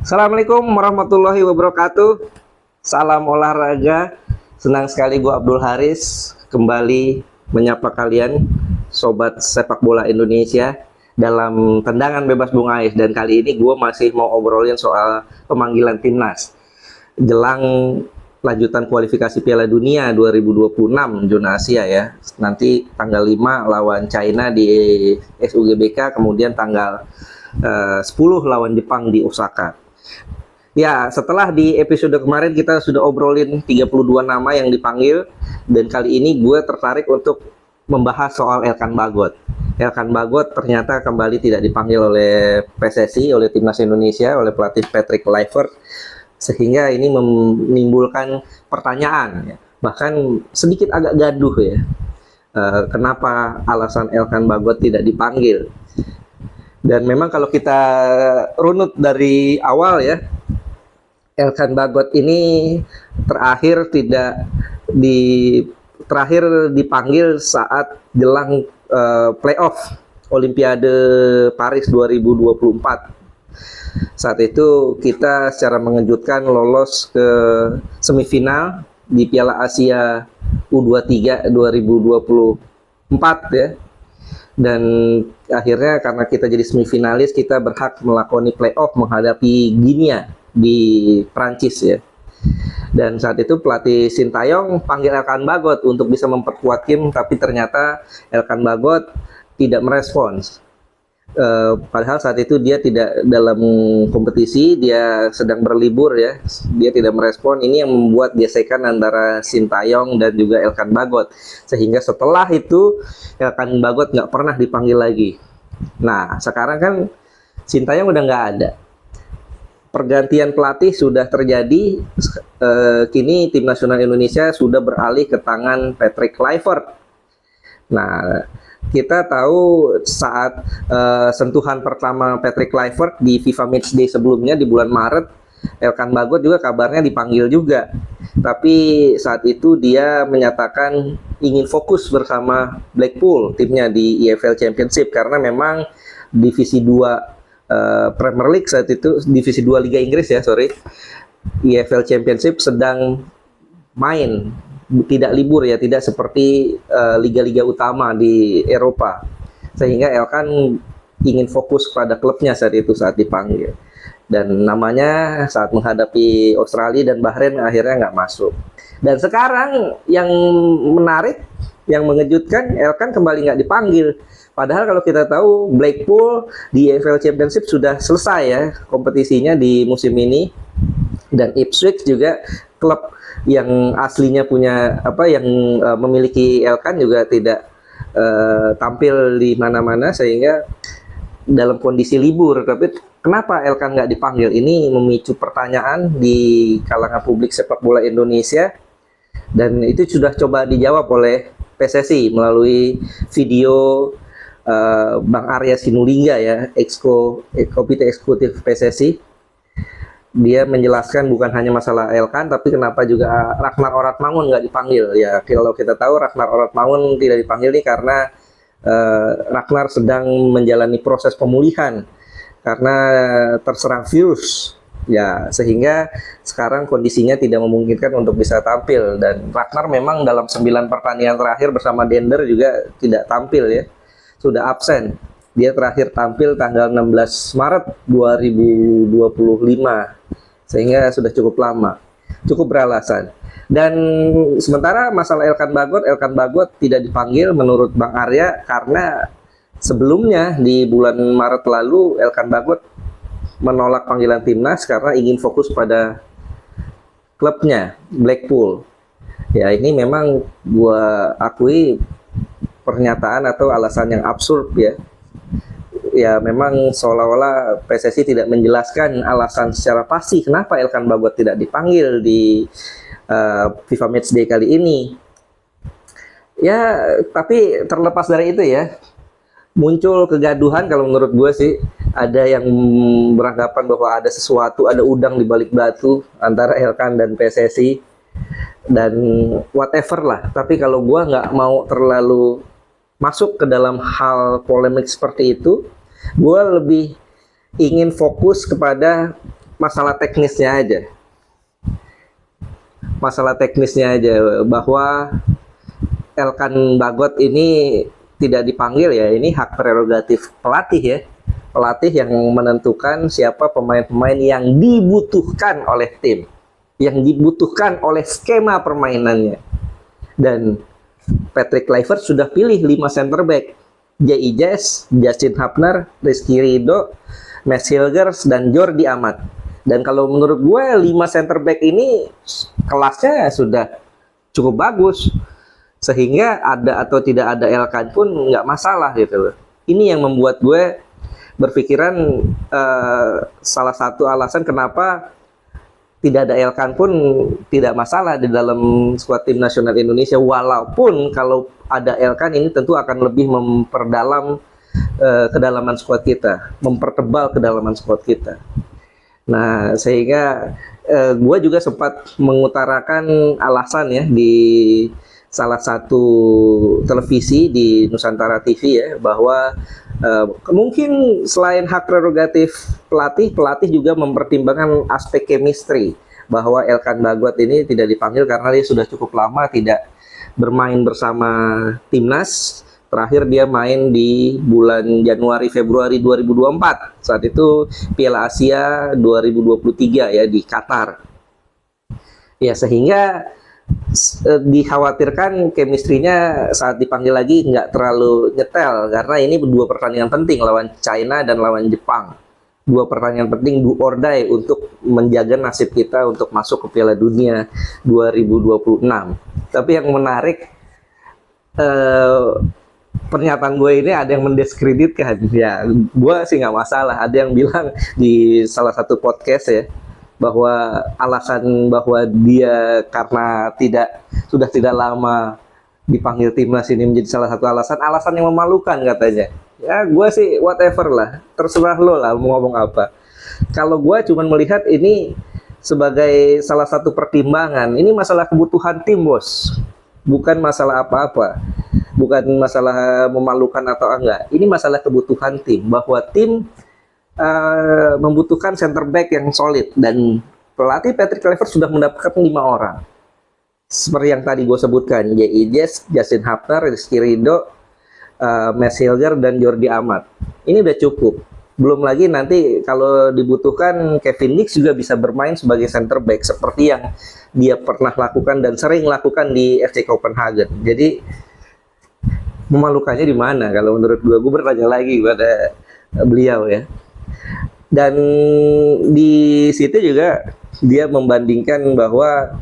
Assalamualaikum warahmatullahi wabarakatuh. Salam olahraga. Senang sekali gue Abdul Haris kembali menyapa kalian sobat sepak bola Indonesia dalam tendangan bebas Bung Ais. Dan kali ini gue masih mau obrolin soal pemanggilan timnas jelang lanjutan kualifikasi Piala Dunia 2026 zona Asia ya. Nanti tanggal 5 lawan China di SUGBK, kemudian tanggal 10 lawan Jepang di Osaka. Ya, setelah di episode kemarin kita sudah obrolin 32 nama yang dipanggil, dan kali ini gue tertarik untuk membahas soal Elkan Bagot. Elkan Bagot ternyata kembali tidak dipanggil oleh PSSI, oleh Timnas Indonesia, oleh pelatih Patrick Kluivert, sehingga ini menimbulkan pertanyaan, ya. Bahkan sedikit agak gaduh ya. Kenapa alasan Elkan Bagot tidak dipanggil? Dan memang kalau kita runut dari awal ya, Elkan Bagot ini terakhir dipanggil saat jelang playoff Olimpiade Paris 2024. Saat itu kita secara mengejutkan lolos ke semifinal di Piala Asia U23 2024 ya. Dan akhirnya karena kita jadi semifinalis, kita berhak melakoni playoff menghadapi Guinea di Prancis ya. Dan saat itu pelatih Sintayong panggil Elkan Bagot untuk bisa memperkuat tim, tapi ternyata Elkan Bagot tidak merespons. Padahal saat itu dia tidak dalam kompetisi, dia sedang berlibur ya. Dia tidak merespon. Ini yang membuat gesekan antara Sintayong dan juga Elkan Bagot, sehingga setelah itu Elkan Bagot nggak pernah dipanggil lagi. Nah, sekarang kan Sintayong udah nggak ada, pergantian pelatih sudah terjadi. Kini tim nasional Indonesia sudah beralih ke tangan Patrick Kluivert. Nah, kita tahu saat sentuhan pertama Patrick Kluivert di FIFA Matchday sebelumnya di bulan Maret, Elkan Bagot juga kabarnya dipanggil juga. Tapi saat itu dia menyatakan ingin fokus bersama Blackpool, timnya di EFL Championship, karena memang divisi 2 Premier League saat itu, divisi 2 Liga Inggris ya, EFL Championship sedang main, tidak libur ya, tidak seperti liga-liga utama di Eropa, sehingga Elkan ingin fokus pada klubnya saat itu saat dipanggil. Dan namanya saat menghadapi Australia dan Bahrain akhirnya nggak masuk. Dan sekarang yang menarik, yang mengejutkan, Elkan kembali nggak dipanggil. Padahal kalau kita tahu Blackpool di EFL Championship sudah selesai ya kompetisinya di musim ini, dan Ipswich juga klub yang aslinya punya yang memiliki Elkan juga tidak tampil di mana-mana, sehingga dalam kondisi libur. Tapi kenapa Elkan nggak dipanggil? Ini memicu pertanyaan di kalangan publik sepak bola Indonesia, dan itu sudah coba dijawab oleh PSSI melalui video Bang Arya Sinulinga ya, Komite Eksekutif PSSI. Dia menjelaskan bukan hanya masalah Elkan, tapi kenapa juga Ragnar Oratmangun nggak dipanggil. Ya, kalau kita tahu Ragnar Oratmangun tidak dipanggil nih karena Ragnar sedang menjalani proses pemulihan karena terserang virus. Ya, sehingga sekarang kondisinya tidak memungkinkan untuk bisa tampil. Dan Ragnar memang dalam 9 pertandingan terakhir bersama Dender juga tidak tampil ya. Sudah absen. Dia terakhir tampil tanggal 16 Maret 2025. Sehingga sudah cukup lama. Cukup beralasan. Dan sementara masalah Elkan Bagot tidak dipanggil menurut Bang Arya karena sebelumnya di bulan Maret lalu Elkan Bagot menolak panggilan timnas karena ingin fokus pada klubnya Blackpool. Ya, ini memang gua akui pernyataan atau alasan yang absurd ya. Ya, memang seolah-olah PSSI tidak menjelaskan alasan secara pasti kenapa Elkan Bagot tidak dipanggil di FIFA Matchday kali ini. Ya, tapi terlepas dari itu ya, muncul kegaduhan kalau menurut gue sih. Ada yang beranggapan bahwa ada sesuatu, ada udang di balik batu antara Elkan dan PSSI, dan whatever lah. Tapi kalau gue nggak mau terlalu masuk ke dalam hal polemik seperti itu, gue lebih ingin fokus kepada masalah teknisnya aja. Masalah teknisnya aja bahwa Elkan Bagot ini tidak dipanggil ya, ini hak prerogatif pelatih ya. Pelatih yang menentukan siapa pemain-pemain yang dibutuhkan oleh tim, yang dibutuhkan oleh skema permainannya. Dan Patrick Kluivert sudah pilih 5 center back. J.I. Jess, Justin Hapner, Rizky Ridho, Max Hilgers, dan Jordi Amat. Dan kalau menurut gue 5 center back ini kelasnya sudah cukup bagus. Sehingga ada atau tidak ada Elkan pun nggak masalah gitu loh. Ini yang membuat gue berpikiran salah satu alasan kenapa tidak ada Elkan pun tidak masalah di dalam skuad tim nasional Indonesia. Walaupun kalau ada Elkan ini tentu akan lebih memperdalam kedalaman skuad kita, mempertebal kedalaman skuad kita. Nah, sehingga gue juga sempat mengutarakan alasan ya di salah satu televisi di Nusantara TV ya, bahwa mungkin selain hak prerogatif pelatih juga mempertimbangkan aspek chemistry, bahwa Elkan Bagot ini tidak dipanggil karena dia sudah cukup lama tidak bermain bersama timnas. Terakhir dia main di bulan Januari Februari 2024. Saat itu Piala Asia 2023 ya di Qatar. Ya, sehingga dikhawatirkan chemistry-nya saat dipanggil lagi nggak terlalu nyetel, karena ini dua pertandingan penting lawan China dan lawan Jepang. Dua pertandingan penting, do or die untuk menjaga nasib kita untuk masuk ke Piala Dunia 2026. Tapi yang menarik, pernyataan gue ini ada yang mendiskreditkan. Ya, gue sih nggak masalah. Ada yang bilang di salah satu podcast ya, bahwa alasan bahwa dia karena sudah tidak lama dipanggil timnas ini menjadi salah satu alasan yang memalukan katanya. Ya, gue sih whatever lah, terserah lo lah mau ngomong apa. Kalau gue cuma melihat ini sebagai salah satu pertimbangan. Ini masalah kebutuhan tim, bos, bukan masalah apa-apa, bukan masalah memalukan atau enggak. Ini masalah kebutuhan tim, bahwa tim membutuhkan center back yang solid, dan pelatih Patrick Kluivert sudah mendapatkan 5 orang. Seperti yang tadi gue sebutkan, J.I. Jess, Justin Hapner, Rizky Ridho, Max Hilgers, dan Jordi Amat. Ini udah cukup. Belum lagi nanti kalau dibutuhkan Kevin Dix juga bisa bermain sebagai center back seperti yang dia pernah lakukan dan sering lakukan di FC Copenhagen. Jadi memalukannya di mana? Kalau menurut gue bertanya lagi pada beliau ya. Dan di situ juga dia membandingkan bahwa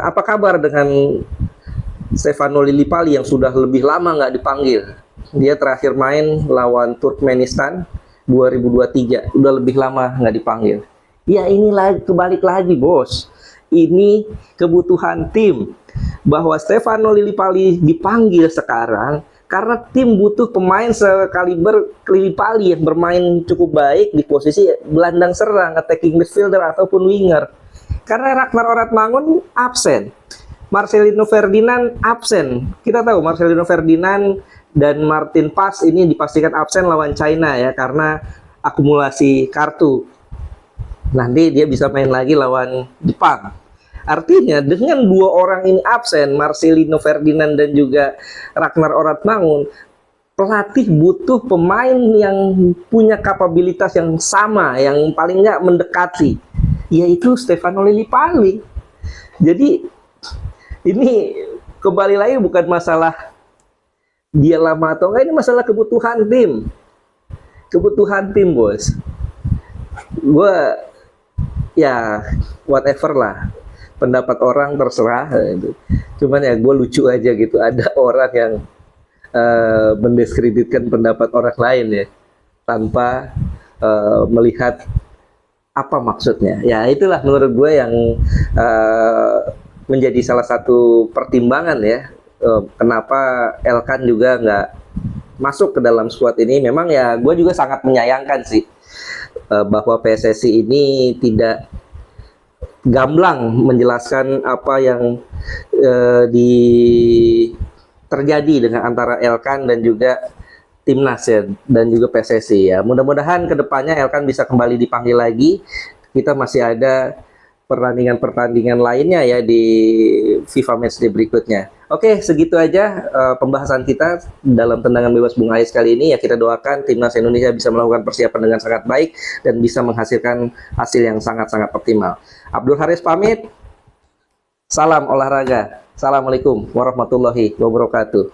apa kabar dengan Stefano Lillipali yang sudah lebih lama nggak dipanggil. Dia terakhir main lawan Turkmenistan 2023, udah lebih lama nggak dipanggil. Ya, ini lagi kebalik lagi, bos. Ini kebutuhan tim, bahwa Stefano Lillipali dipanggil sekarang karena tim butuh pemain sekaliber Lillipali yang bermain cukup baik di posisi gelandang serang, attacking midfielder ataupun winger. Karena Ragnar Oratmangun absen, Marcelino Ferdinand absen. Kita tahu Marcelino Ferdinand dan Martin Paes ini dipastikan absen lawan China ya, karena akumulasi kartu. Nanti dia bisa main lagi lawan Jepang. Artinya dengan 2 orang ini absen, Marcelino Ferdinand dan juga Ragnar Oratmangun, pelatih butuh pemain yang punya kapabilitas yang sama, yang paling nggak mendekati, yaitu Stefano Lillipali. Jadi ini kembali lagi bukan masalah dia lama atau enggak, ini masalah kebutuhan tim. Kebutuhan tim, bos. Gue ya whatever lah, pendapat orang terserah gitu. Cuman ya gue lucu aja gitu, ada orang yang mendiskreditkan pendapat orang lain ya, tanpa melihat apa maksudnya. Ya itulah menurut gue yang menjadi salah satu pertimbangan ya, kenapa Elkan juga nggak masuk ke dalam skuad ini. Memang ya gue juga sangat menyayangkan sih, bahwa PSSI ini tidak gamblang menjelaskan apa yang terjadi dengan antara Elkan dan juga timnas ya dan juga PSSI ya. Mudah-mudahan kedepannya Elkan bisa kembali dipanggil lagi. Kita masih ada pertandingan-pertandingan lainnya ya di FIFA Matchday berikutnya. Oke, segitu aja pembahasan kita dalam tendangan bebas Bung Ais kali ini ya. Kita doakan timnas Indonesia bisa melakukan persiapan dengan sangat baik dan bisa menghasilkan hasil yang sangat-sangat optimal. Abdul Haris pamit. Salam olahraga. Assalamualaikum warahmatullahi wabarakatuh.